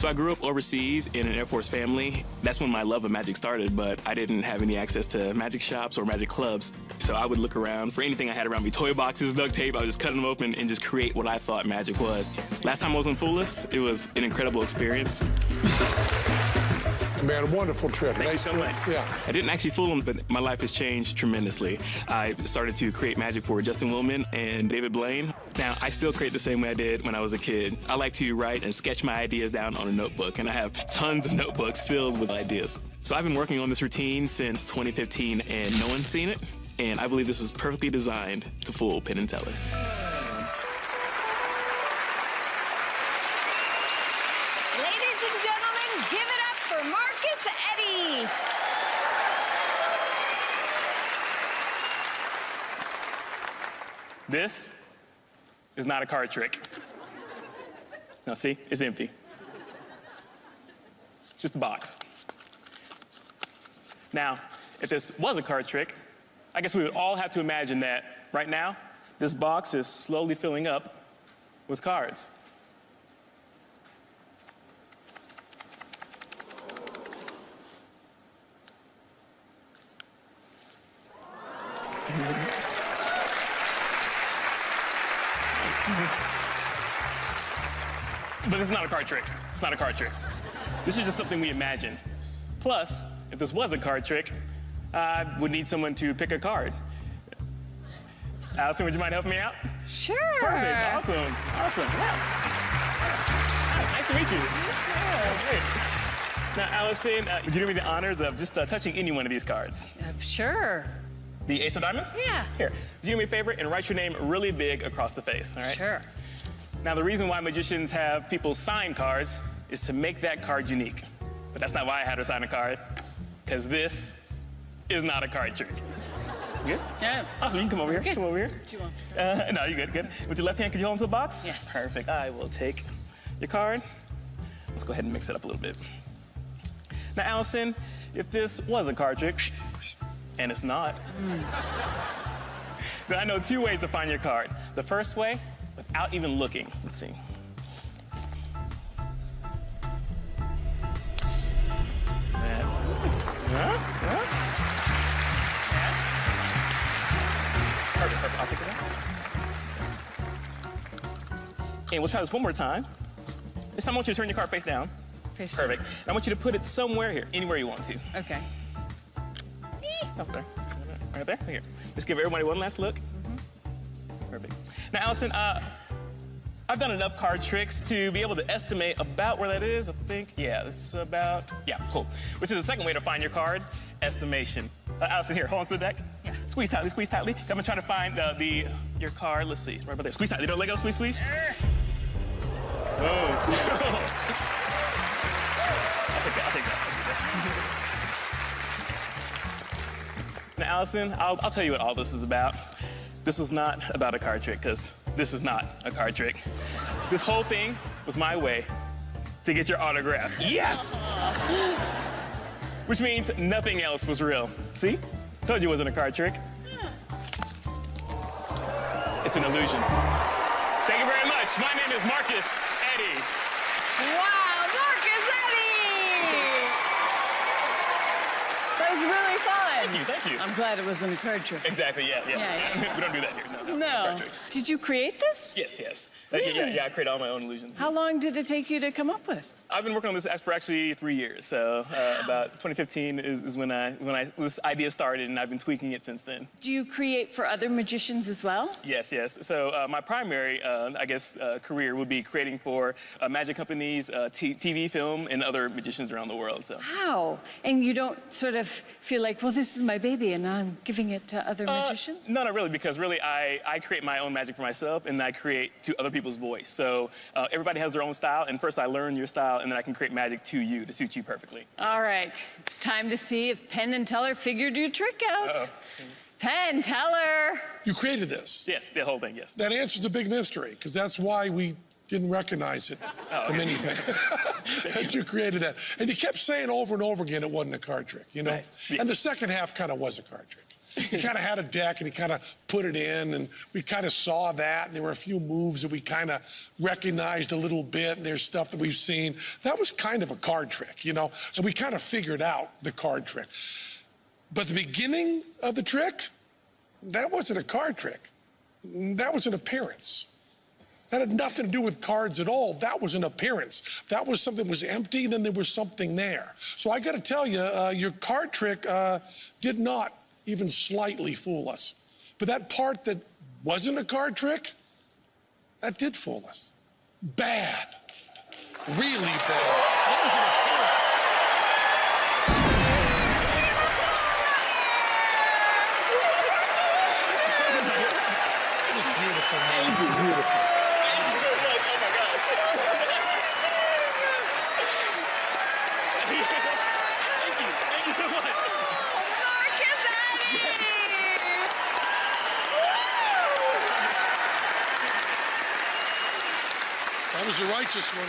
So I grew up overseas in an Air Force family. That's when my love of magic started, but I didn't have any access to magic shops or magic clubs. So I would look around for anything I had around me, toy boxes, duct tape. I would just cut them open and just create what I thought magic was. Last time I was on Foolus, it was an incredible experience. Man, a wonderful trip. Thank you so much. Yeah. I didn't actually fool them, but my life has changed tremendously. I started to create magic for Justin Willman and David Blaine. Now, I still create the same way I did when I was a kid. I like to write and sketch my ideas down on a notebook, and I have tons of notebooks filled with ideas. So I've been working on this routine since 2015, and no one's seen it, and I believe this is perfectly designed to fool Penn and Teller. Ladies and gentlemen, give it up for marcuseddie. This is not a card trick. Now see, it's empty. Just a box. Now, if this was a card trick, I guess we would all have to imagine that right now, this box is slowly filling up with cards. But it's not a card trick. It's not a card trick. This is just something we imagine. Plus, if this was a card trick, I would need someone to pick a card. Allison, would you mind helping me out? Sure. Perfect. Awesome. Awesome. Yeah. Hi, nice to meet you. Great. Now, Allison, would you do me the honors of just touching any one of these cards? Sure. The Ace of Diamonds? Yeah. Here, would you do me a favor and write your name really big across the face, all right? Sure. Now, the reason why magicians have people sign cards is to make that card unique. But that's not why I had her sign a card, because this is not a card trick. You good? Yeah. Awesome, you can come over here. Good. Come over here. Do you want? No, you're good, good. With your left hand, could you hold into the box? Yes. Perfect. I will take your card. Let's go ahead and mix it up a little bit. Now, Allison, if this was a card trick, and it's not, then I know two ways to find your card. The first way, without even looking. Let's see. Perfect, perfect. I'll take it out. And we'll try this one more time. This time I want you to turn your card face down. Face Perfect. And I want you to put it somewhere here, anywhere you want to. Okay. Up there. Right there. Here. Just give everybody one last look. Perfect. Now, Allison, I've done enough card tricks to be able to estimate about where that is. I think, yeah, it's about, yeah, cool. Which is the second way to find your card, estimation. Allison, here, hold on to the deck. Yeah. Squeeze tightly, squeeze tightly. I'm gonna try to find your card. Let's see, it's right about there. Squeeze tightly, don't let go, squeeze, squeeze. Oh. I'll take that. Now, Allison, I'll tell you what all this is about. This was not about a card trick, because this is not a card trick. This whole thing was my way to get your autograph. Yes! Which means nothing else was real. See? Told you it wasn't a card trick. It's an illusion. Thank you very much. My name is marcuseddie. Wow, marcuseddie! That was really fun. Thank you. I'm glad it wasn't a card trick. Exactly, yeah. Yeah. We don't do that here, no. No. Card tricks. Did you create this? Yes. Really? Yeah, I create all my own illusions. How long did it take you to come up with? I've been working on this for actually 3 years. So about 2015 is when this idea started, and I've been tweaking it since then. Do you create for other magicians as well? Yes. So my primary, career would be creating for magic companies, TV, film, and other magicians around the world. So. How? And you don't sort of feel like, well, this is my baby, and I'm giving it to other magicians? No, not really, because really I create my own magic for myself, and I create to other people's voice. So everybody has their own style, and first I learn your style, and then I can create magic to you, to suit you perfectly. All right, it's time to see if Penn and Teller figured your trick out. Uh-oh. Penn, Teller. You created this. Yes, the whole thing, yes. That answers the big mystery, because that's why we didn't recognize it from anything. That you created that. And you kept saying over and over again it wasn't a card trick, you know? Right. Yeah. And the second half kind of was a card trick. He kind of had a deck, and he kind of put it in, and we kind of saw that, and there were a few moves that we kind of recognized a little bit, and there's stuff that we've seen. That was kind of a card trick, you know? So we kind of figured out the card trick. But the beginning of the trick, that wasn't a card trick. That was an appearance. That had nothing to do with cards at all. That was an appearance. That was something that was empty, then there was something there. So I got to tell you, your card trick did not even slightly fool us. But that part that wasn't a card trick, that did fool us. Bad. Really bad. That was an appearance. It was beautiful, man. Beautiful. That was a righteous one.